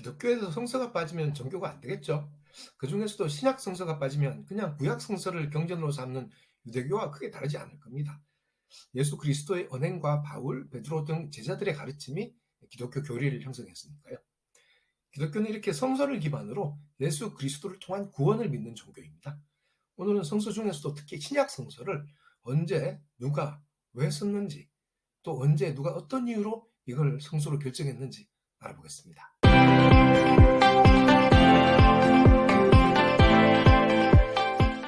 기독교에서 성서가 빠지면 종교가 안 되겠죠. 그중에서도 신약 성서가 빠지면 그냥 구약 성서를 경전으로 삼는 유대교와 크게 다르지 않을 겁니다. 예수 그리스도의 언행과 바울, 베드로 등 제자들의 가르침이 기독교 교리를 형성했으니까요. 기독교는 이렇게 성서를 기반으로 예수 그리스도를 통한 구원을 믿는 종교입니다. 오늘은 성서 중에서도 특히 신약 성서를 언제, 누가, 왜 썼는지, 또 언제, 누가 어떤 이유로 이걸 성서로 결정했는지 알아보겠습니다.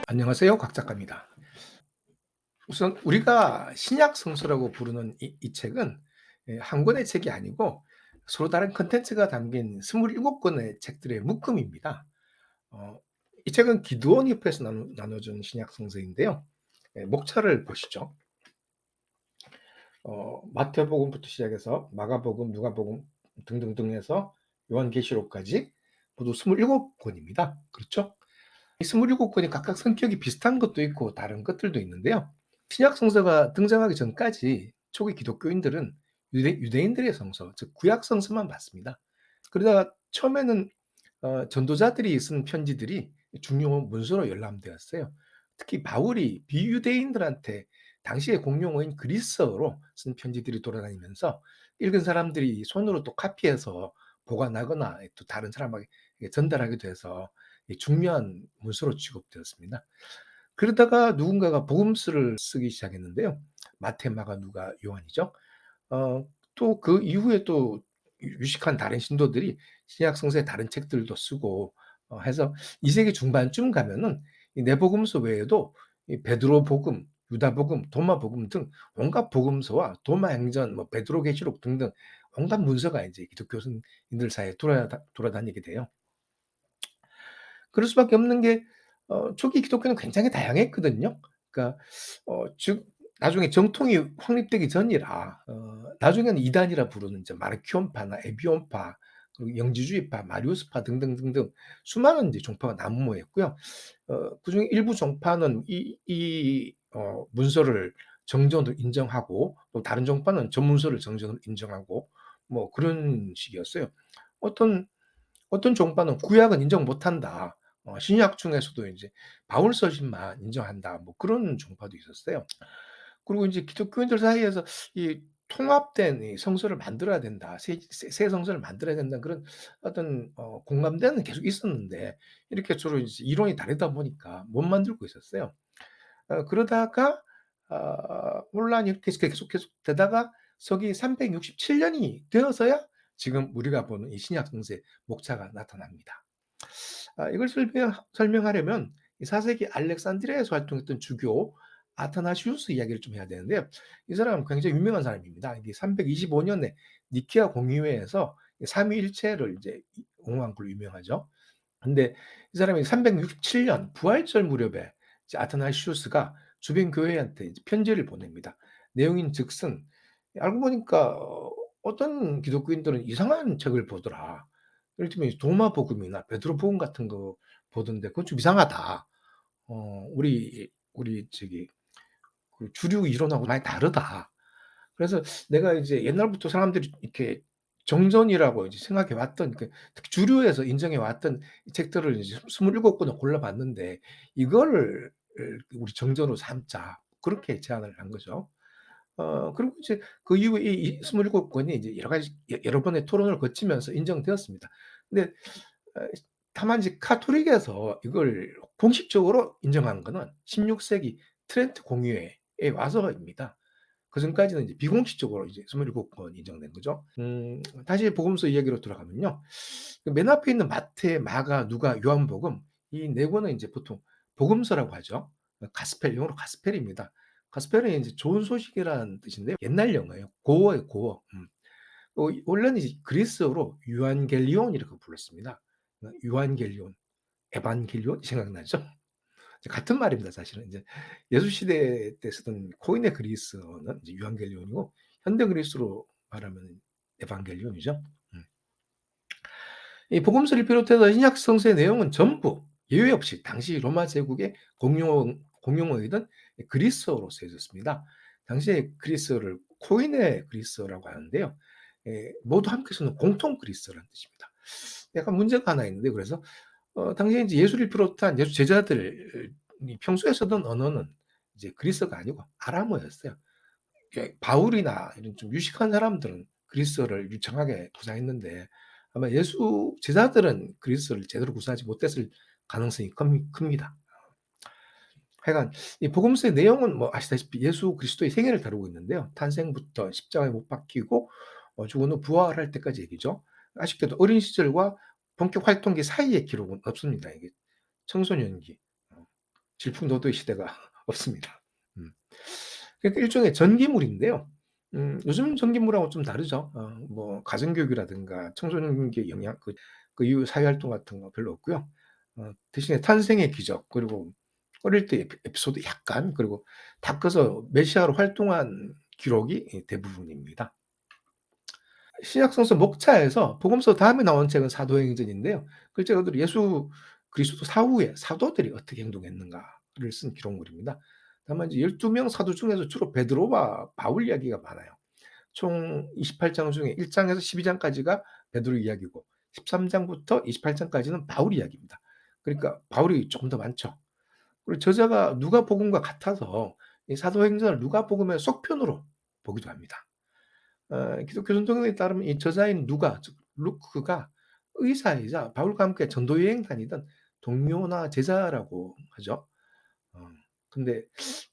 안녕하세요. 곽 작가입니다. 우선 우리가 신약 성서라고 부르는 이 책은 한 권의 책이 아니고 서로 다른 컨텐츠가 담긴 27권의 책들의 묶음입니다. 어, 이 책은 기드온 협회에서 나눠준 신약 성서인데요. 목차를 보시죠. 마태복음부터 시작해서 마가복음, 누가복음 등등등 해서 요한계시록까지 모두 27권입니다. 그렇죠? 이 27권이 각각 성격이 비슷한 것도 있고 다른 것들도 있는데요. 신약 성서가 등장하기 전까지 초기 기독교인들은 유대인들의 성서, 즉 구약 성서만 봤습니다. 그러다가 처음에는 전도자들이 쓴 편지들이 중요 문서로 열람되었어요. 특히 바울이 비유대인들한테 당시의 공용어인 그리스어로 쓴 편지들이 돌아다니면서 읽은 사람들이 손으로 또 카피해서 보관하거나 또 다른 사람에게 전달하기도 해서 중요한 문서로 취급되었습니다. 그러다가 누군가가 복음서를 쓰기 시작했는데요. 마태, 마가, 누가, 요한이죠. 또 그 이후에 또 유식한 다른 신도들이 신약 성서의 다른 책들도 쓰고 해서 2세기 중반쯤 가면은 이 내복음서 외에도 이 베드로 복음, 유다 복음, 도마 복음 등 온갖 복음서와 도마 행전, 뭐 베드로계시록 등등 온갖 문서가 이제 기독교인들 사이에 돌아다니게 돼요. 그럴 수밖에 없는 게 초기 기독교는 굉장히 다양했거든요. 그러니까 즉 나중에 정통이 확립되기 전이라 나중에는 이단이라 부르는 이제 마르키온파나 에비온파 그리고 영지주의파, 마리우스파 등등등등 수많은 이제 종파가 난무했고요. 그중에 일부 종파는 문서를 정전으로 인정하고 또 다른 종파는 전문서를 정전으로 인정하고 뭐 그런 식이었어요. 어떤 종파는 구약은 인정 못한다. 신약 중에서도 이제 바울 서신만 인정한다. 뭐 그런 종파도 있었어요. 그리고 이제 기독교인들 사이에서 이 통합된 이 성서를 만들어야 된다. 새 성서를 만들어야 된다는 그런 어떤 공감대는 계속 있었는데 이렇게 서로 이제 이론이 다르다 보니까 못 만들고 있었어요. 그러다가 혼란이 이렇게 계속 되다가 서기 367년이 되어서야 지금 우리가 보는 이 신약 성서의 목차가 나타납니다. 이걸 설명하려면 이 4세기 알렉산드리아에서 활동했던 주교 아타나시우스 이야기를 좀 해야 되는데요. 이 사람은 굉장히 유명한 사람입니다. 이게 325년에 니케아 공의회에서 삼위일체를 이제 옹호한 걸로 유명하죠. 근데 이 사람이 367년 부활절 무렵에 이제 아타나시우스가 주변 교회한테 이제 편지를 보냅니다. 내용인 즉슨 알고 보니까 어떤 기독교인들은 이상한 책을 보더라. 예를 들면 도마복음이나 베드로복음 같은 거 보던데 그건 좀 이상하다. 우리 저기 그 주류 이론하고 많이 다르다. 그래서 내가 이제 옛날부터 사람들이 이렇게 정전이라고 이제 생각해 왔던 특히 주류에서 인정해 왔던 이 책들을 이제 27권을 골라 봤는데 이거를 우리 정전으로 삼자. 그렇게 제안을 한 거죠. 그리고 이제 그 이후에 이 27 권이 이제 여러 가지 여러 번의 토론을 거치면서 인정되었습니다. 근데 어 다만 이제 카톨릭에서 이걸 공식적으로 인정한 거는 16세기 트렌트 공의회에 와서입니다. 그전까지는 이제 비공식적으로 이제 27권 인정된 거죠. 다시 복음서 이야기로 돌아가면요. 그맨 앞에 있는 마태, 마가, 누가, 요한복음 이 네 권은 이제 보통 복음서라고 하죠. 가스펠, 영어로 가스펠입니다. 가스펠은 이제 좋은 소식이라는 뜻인데요. 옛날 영어예요. 고어예요, 고어. 원래는 이제 그리스어로 유안겔리온 이렇게 불렀습니다. 유안겔리온, 에반겔리온 생각나죠? 같은 말입니다, 사실은. 이제 예수 시대 때 쓰던 코인의 그리스어는 이제 유안겔리온이고 현대 그리스로 말하면 에반겔리온이죠. 음. 이 복음서를 비롯해서 신약 성서의 내용은 전부 예외 없이 당시 로마 제국의 공용어이던 그리스어로 쓰여졌습니다. 당시에 그리스어를 코인의 그리스어라고 하는데요. 모두 함께 쓰는 공통 그리스어라는 뜻입니다. 약간 문제가 하나 있는데, 그래서 당시에 이제 예수를 비롯한 예수 제자들이 평소에 쓰던 언어는 이제 그리스어가 아니고 아람어였어요. 예, 바울이나 이런 좀 유식한 사람들은 그리스어를 유창하게 구사했는데, 아마 예수 제자들은 그리스어를 제대로 구사하지 못했을 가능성이 큽니다. 하여간 이 복음서의 내용은 뭐 아시다시피 예수 그리스도의 생애를 다루고 있는데요. 탄생부터 십자가에 못 박히고 죽은 후 부활할 때까지 얘기죠. 아쉽게도 어린 시절과 본격 활동기 사이의 기록은 없습니다. 이게 청소년기, 질풍노도의 시대가 없습니다. 그러니까 일종의 전기물인데요. 요즘 전기물하고 좀 다르죠. 뭐 가정교육이라든가 청소년기의 영향, 그 이후 사회활동 같은 거 별로 없고요. 대신에 탄생의 기적, 그리고 어릴 때 에피소드 약간, 그리고 닦아서 메시아로 활동한 기록이 대부분입니다. 신약성서 목차에서 복음서 다음에 나온 책은 사도행전인데요. 글자 그대로 예수 그리스도 사후에 사도들이 어떻게 행동했는가를 쓴 기록물입니다. 다만 이제 12명 사도 중에서 주로 베드로와 바울 이야기가 많아요. 총 28장 중에 1장에서 12장까지가 베드로 이야기고 13장부터 28장까지는 바울 이야기입니다. 그러니까 바울이 조금 더 많죠. 그리고 저자가 누가복음과 같아서 이 사도행전을 누가복음의 속편으로 보기도 합니다. 기독교 전통에 따르면 이 저자인 누가, 즉 루크가 의사이자 바울과 함께 전도 여행 다니던 동료나 제자라고 하죠. 어 근데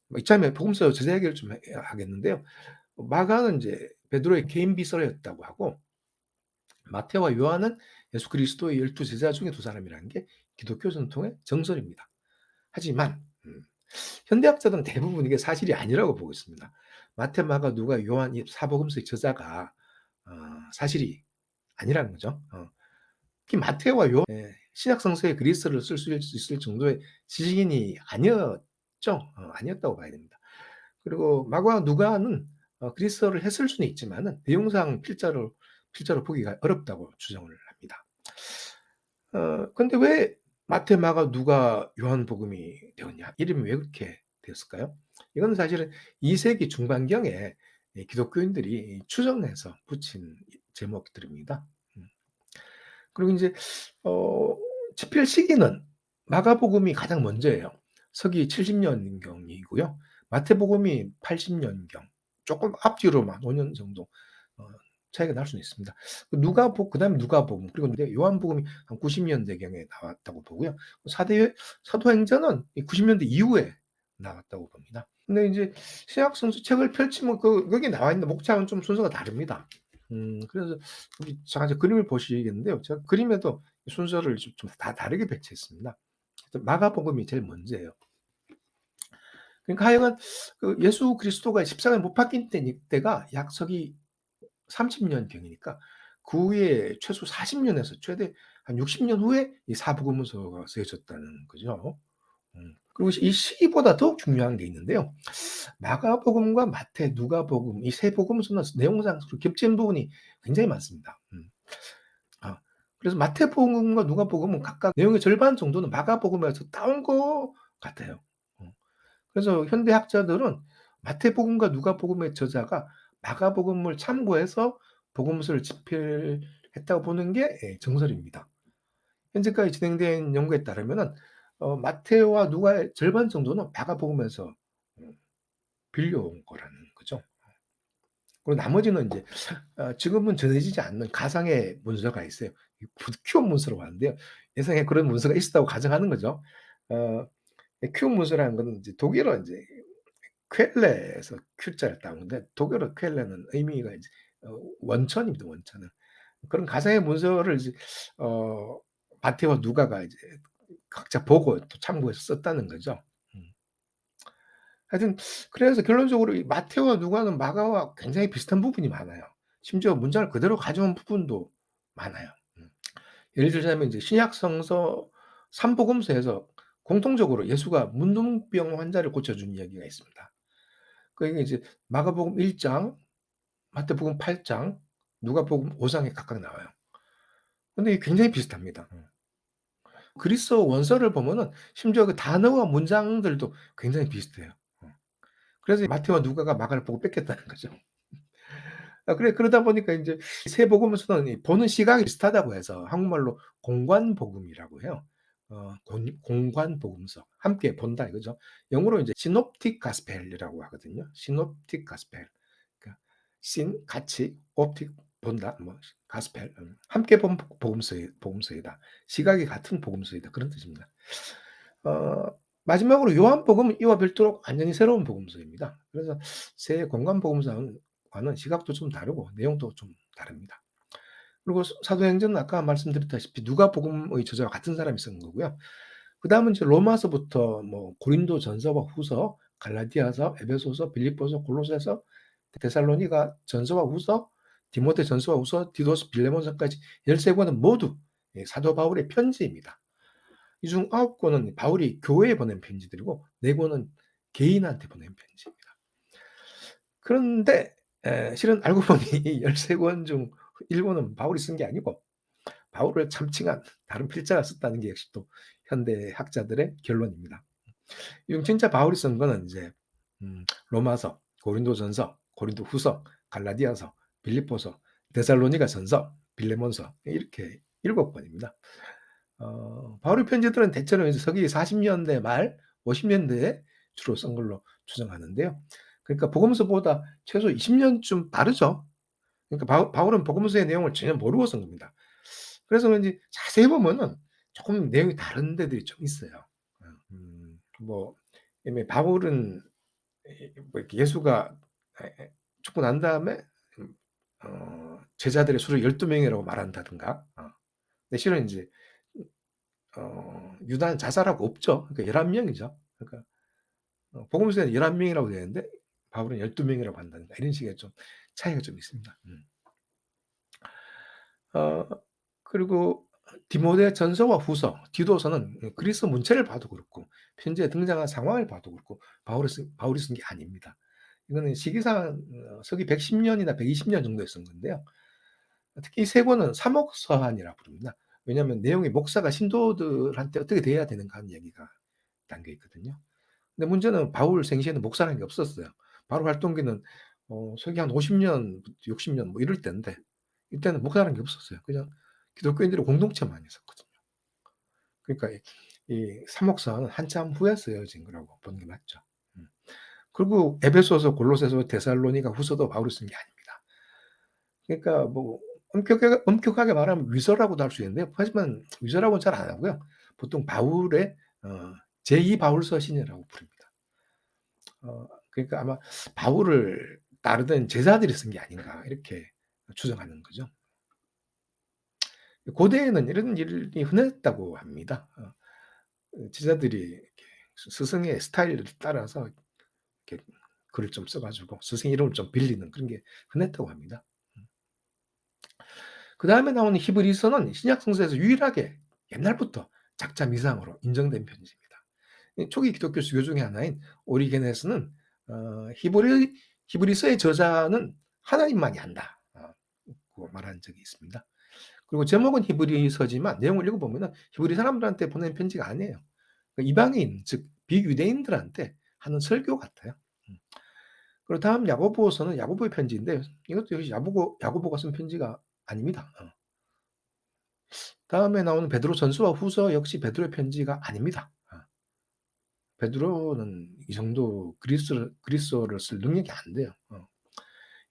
뭐 이참에 복음서 저자 얘기를 좀 하겠는데요. 마가는 이제 베드로의 개인 비서였다고 하고, 마태와 요한은 예수 그리스도의 12 제자 중에 두 사람이라는 게 기독교 전통의 정설입니다. 하지만 현대학자들은 대부분 이게 사실이 아니라고 보고 있습니다. 마태, 마가, 누가, 요한 이 사복음서의 저자가 사실이 아니라는 거죠. 특히 마태와 요한, 신약 성서의 그리스어를 쓸 수 있을 정도의 지식인이 아니었죠. 아니었다고 봐야 됩니다. 그리고 마가와 누가는 그리스어를 했을 수는 있지만은 내용상 필자로 보기가 어렵다고 주장을 합니다. 근데 왜 마태, 마가, 누가, 요한복음이 되었냐? 이름이 왜 그렇게 되었을까요? 이건 사실은 2세기 중반경에 기독교인들이 추정해서 붙인 제목들입니다. 음. 그리고 이제 어 집필 시기는 마가복음이 가장 먼저예요. 서기 70년경이고요. 마태복음이 80년경, 조금 앞뒤로만 5년 정도 어 차이가 날 수는 있습니다. 그다음에 누가복음, 그리고 이제 요한복음이 한 90년대경에 나왔다고 보고요. 사도행전은 이 90년대 이후에 나왔다고 봅니다. 근데 이제 신약 성서 책을 펼치면 거기 나와 있는 목차는 좀 순서가 다릅니다. 그래서 우리 잠깐 그림을 보시겠는데요. 제가 그림에도 순서를 좀 다 다르게 배치했습니다. 마가복음이 제일 먼저예요. 그러니까 하여간 그 예수 그리스도가 십자가에 못 박힌 때가 약 서기 30년경이니까 그 후에 최소 40년에서 최대 한 60년 후에 이 사복음서가 쓰여졌다는 거죠. 그리고 이 시기보다 더욱 중요한 게 있는데요. 마가복음과 마태, 누가복음 이 세 복음서는 내용상 서로 겹치는 부분이 굉장히 많습니다. 아 그래서 마태복음과 누가복음은 각각 내용의 절반 정도는 마가복음에서 따온 것 같아요. 어 그래서 현대 학자들은 마태복음과 누가복음의 저자가 마가복음을 참고해서 복음서를 집필했다고 보는 게 정설입니다. 현재까지 진행된 연구에 따르면은 마태와 누가의 절반 정도는 마가복음에서 음 빌려온 거라는 거죠. 그리고 나머지는 인제 지금은 전해지지 않는 가상의 문서가 있어요. 이 큐어 문서라고 하는데요. 예상에 그런 문서가 있었다고 가정하는 거죠. 어 큐어 문서라는 거는 이제 독일어 인제 퀼레에서 큐자를 따온 건데, 독일어 퀼레는 의미가 이제 원천입니다, 원천은. 그런 가상의 문서를 이제 어 마태와 누가가 이제 각자 보고 또 참고해서 썼다는 거죠. 음. 하여튼 그래서 결론적으로 이 마태와 누가는 마가와 굉장히 비슷한 부분이 많아요. 심지어 문장을 그대로 가져온 부분도 많아요. 음. 예를 들자면 이제 신약 성서 3 복음서에서 공통적으로 예수가 문둥병 환자를 고쳐 준 이야기가 있습니다. 그게 이제 마가복음 1 장, 마태복음 8 장, 누가복음 5 장에 각각 나와요. 근데 이게 굉장히 비슷합니다. 그리스어 원서를 보면은 심지어 그 단어와 문장들도 굉장히 비슷해요. 그래서 마태와 누가가 마가를 보고 뺏겼다는 거죠. 그러다 보니까 인제 세 복음서는 이 보는 시각이 비슷하다고 해서 한국말로 공관복음이라고 해요. 곤 공관복음서. 함께 본다 이거죠. 영어로 인제 시놉틱 가스펠이라고 하거든요. 시놉틱 가스펠. 그러니까 신 같이, 옵틱 본다, 뭐 가스펠 함께 본 복음서이다. 시각이 같은 복음서이다. 그런 뜻입니다. 어 마지막으로 요한복음은 이와 별도로 완전히 새로운 복음서입니다. 그래서 새 공관복음서와는 시각도 좀 다르고 내용도 좀 다릅니다. 그리고 사도행전은 아까 말씀드렸다시피 누가복음의 저자와 같은 사람이 쓴 거고요. 그다음은 이제 로마서부터 뭐 고린도전서와 후서, 갈라디아서, 에베소서, 빌립보서, 골로새서, 데살로니가 전서와 후서, 디모데전서와 후서, 디도서, 빌레몬서까지 13권은 모두 사도 바울의 편지입니다. 이 중 9권은 바울이 교회에 보낸 편지들이고 4권은 개인한테 보낸 편지입니다. 그런데 실은 알고 보니 이 13권 중 1권은 바울이 쓴 게 아니고 바울을 참칭한 다른 필자가 썼다는 게 역시 또 현대 학자들의 결론입니다. 이 중 진짜 바울이 쓴 거는 이제 로마서, 고린도전서, 고린도후서, 갈라디아서, 빌립보서, 데살로니가전서, 빌레몬서 이렇게 7권입니다. 바울의 편지들은 대체로 이제 서기 40년대 말 50년대에 주로 쓴 걸로 추정하는데요. 그러니까 복음서보다 최소 20년쯤 빠르죠. 그러니까 바울은 복음서의 내용을 전혀 모르고 쓴 겁니다. 그래서 그런지 자세히 보면은 조금 내용이 다른 데들이 좀 있어요. 뭐 이미 바울은 뭐 이렇게 예수가 죽고 난 다음에 제자들의 수를 12명이라고 말한다든가. 근데 실은 인제 유다는 자살하고 없죠. 그러니까 11명이죠. 그러니까 복음서에는 11명이라고 되어 있는데 바울은 12명이라고 한다든가 이런 식의 좀 차이가 좀 있습니다. 어 그리고 디모데전서와 후서, 디도서는 그리스 문체를 봐도 그렇고 편지에 등장한 상황을 봐도 그렇고 바울이 쓴 게 아닙니다. 이거는 시기상 서기 110 년이나 120년 정도에 쓴 건데요. 특히 이 세 권은 사목서한이라 부릅니다. 왜냐하면 내용이 목사가 신도들한테 어떻게 대해야 되는가 하는 얘기가 담겨 있거든요. 근데 문제는 바울 생시에는 목사라는 게 없었어요. 바울 활동기는 서기 한 50 년, 60년 뭐 이럴 때인데 이때는 목사라는 게 없었어요. 그냥 기독교인들의 공동체만 있었거든요. 그러니까 이 사목서는 한참 후에 쓰여진 거라고 보는 게 맞죠. 음. 그리고 에베소서, 골로새서, 데살로니가 후서도 바울이 쓴 게 아닙니다. 그러니까 뭐 엄격하게 말하면 위서라고도 할 수 있는데요. 하지만 위서라고는 잘 안 하고요. 보통 바울의 제2 바울서신이라고 부릅니다. 그러니까 아마 바울을 따르던 제자들이 쓴 게 아닌가 이렇게 추정하는 거죠. 고대에는 이런 일이 흔했다고 합니다. 제자들이 이렇게 스승의 스타일을 따라서 이렇게 글을 좀 써 가지고 스승 이름을 좀 빌리는 그런 게 흔했다고 합니다. 그다음에 나오는 히브리서는 신약 성서에서 유일하게 옛날부터 작자 미상으로 인정된 편지입니다. 이 초기 기독교 수교 중에 하나인 오리게네스는 히브리서의 저자는 하나님만이 안다. 고 말한 적이 있습니다. 그리고 제목은 히브리서지만 내용을 읽어보면은 히브리 사람들한테 보낸 편지가 아니에요. 그 이방인 즉 비유대인들한테 하는 설교 같아요. 음. 그리고 다음 야고보서는 야고보의 편지인데 이것도 역시 야고보가 쓴 편지가 아닙니다. 다음에 나오는 베드로전서와 후서 역시 베드로의 편지가 아닙니다. 베드로는 이 정도 그리스어를 쓸 능력이 안 돼요.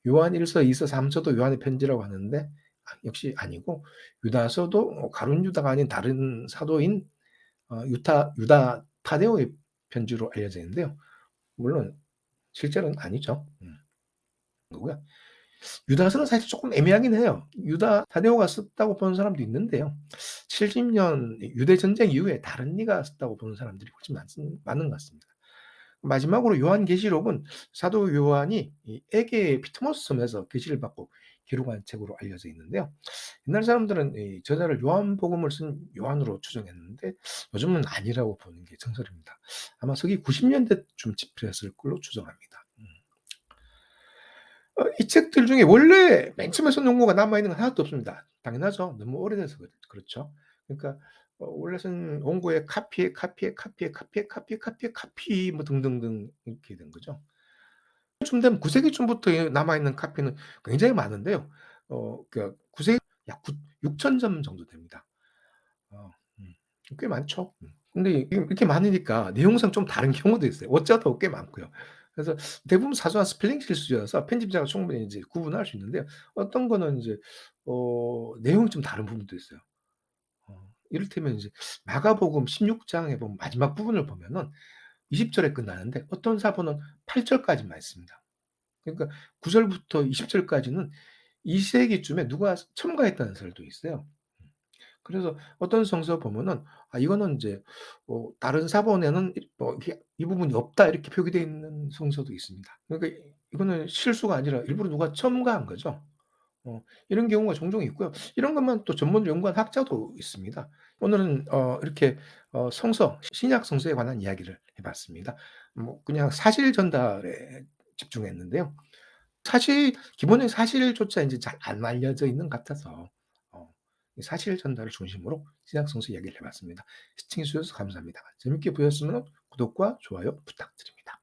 요한 1서, 2서, 3서도 요한의 편지라고 하는데 역시 아니고 유다서도 가룟 유다가 아닌 다른 사도인 유다 타데오의 편지로 알려져 있는데요. 물론 실제로는 아니죠. 거고요. 유다서는 사실 조금 애매하긴 해요. 유다 타데오가 썼다고 보는 사람도 있는데요. 70년 유대 전쟁 이후에 다른 이가 썼다고 보는 사람들이 훨씬 많은 것 같습니다. 마지막으로 요한계시록은 사도 요한이 이 에게 피트모스 섬에서 계시를 받고 기록한 책으로 알려져 있는데요. 옛날 사람들은 이 저자를 요한복음을 쓴 요한으로 추정했는데 요즘은 아니라고 보는 게 정설입니다. 아마 서기 90년대쯤 집필했을 걸로 추정합니다. 이 책들 중에 원래 맨 처음에 쓴 용어가 남아 있는 건 하나도 없습니다. 당연하죠. 너무 오래돼서 그렇죠. 그러니까 원래 쓴 원고의 카피에 뭐 등등등 이렇게 된 거죠. 쯤 되면 9 세기쯤부터 남아 있는 카피는 굉장히 많은데요. 그러니까 9 세기 약 6천 점 정도 됩니다. 어 음. 꽤 많죠. 근데 이렇게 많으니까 내용상 좀 다른 경우도 있어요. 어쩌다 꽤 많고요. 그래서 대부분 사소한 스펠링 실수여서 편집자가 충분히 이제 구분할 수 있는데요. 어떤 거는 이제 내용이 좀 다른 부분도 있어요. 이를테면 이제 마가복음 16 장에 보면 마지막 부분을 보면은 20 절에 끝나는데 어떤 사본은 8 절까지만 있습니다. 그러니까 9 절부터 20 절까지는 2 세기쯤에 누가 첨가했다는 설도 있어요. 그래서 어떤 성서 보면은 이거는 인제 다른 사본에는 이렇게 이 부분이 없다 이렇게 표기되어 있는 성서도 있습니다. 그러니까 이거는 실수가 아니라 일부러 누가 첨가한 거죠. 이런 경우가 종종 있고요. 이런 것만 또 전문으로 연구한 학자도 있습니다. 오늘은 이렇게 성서, 신약 성서에 관한 이야기를 해 봤습니다. 뭐 그냥 사실 전달에 집중했는데요. 사실 기본적인 사실조차 인제 잘 안 알려져 있는 것 같아서 이 사실 전달을 중심으로 신약 성서 이야기를 해 봤습니다. 시청해 주셔서 감사합니다. 재밌게 보셨으면 구독과 좋아요 부탁드립니다.